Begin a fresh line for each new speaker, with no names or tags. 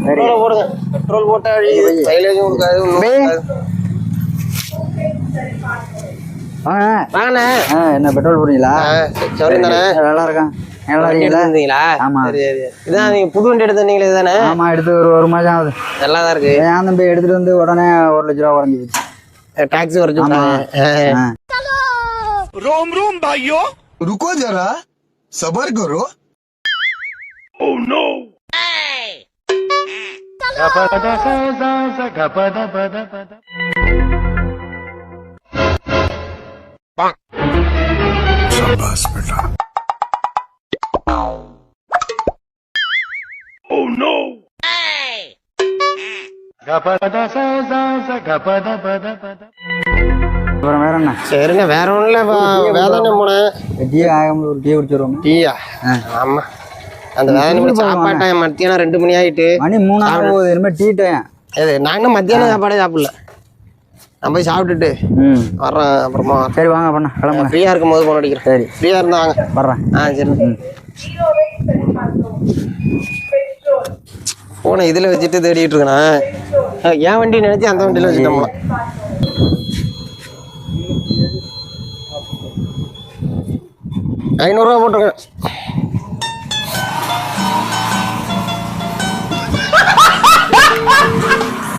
சரி போடுங்க. பெட்ரோல் போட்டா மைலேஜும் கொடுக்காது ஒன்றும்.
வாங்க
வாங்கண்ணே.
என்ன பெட்ரோல் போடுறீங்களா?
சரி தானே.
நல்லா இருக்கேன். நல்லா
வண்டி
இருக்கீங்களா?
எடுத்துருந்தீங்களா?
ஆமா.
சரி சரி. இதான் நீங்க புது வண்டி எடுத்துருந்தீங்களே தானே?
ஆமா, எடுத்து ஒரு மாதம் ஆகுது.
நல்லா தான் இருக்கு.
ஏன் தம்பி எடுத்துட்டு வந்து உடனே 1 லட்ச ரூபா குறைஞ்சி போச்சு.
டாக்ஸி குறைச்சு விட்டாங்க.
रोम रोम भाइयों, रुको जरा सबर करो। Oh no. शाबाश बेटा। Oh no.
அப்புறம் வேற என்ன?
சரிண்ணே, வேற ஒன்றும் இல்லை. வேதானே போனேன்.
டீ ஆகாம ஒரு டீ குடிச்சிருவோம்.
டீயா? ஆமா, அந்த வேதானே சாப்பாடு டைம் மத்தியானம் 2 மணி ஆயிட்டு.
மணி 3 ஆகுது. இனிமேல் டீ டைம்.
அது நான் இன்னும் மத்தியானம் சாப்பாடே சாப்பிடல. நான் போய் சாப்பிட்டுட்டு வர்றேன். அப்புறமா
சரி வாங்க பண்ண கிளம்புங்க.
ஃப்ரீயாக இருக்கும் போது போன் அடிக்கிறேன்.
சரி,
ஃப்ரீயாக இருந்தா வாங்க.
வர்றேன்.
சரி. போனை இதில் வச்சுட்டு தேடிட்டு இருக்கேண்ணா. என் வண்டி நினைச்சு அந்த வண்டியில் வச்சுட்டோம்ல. ₹500 போட்டிருக்கேன்.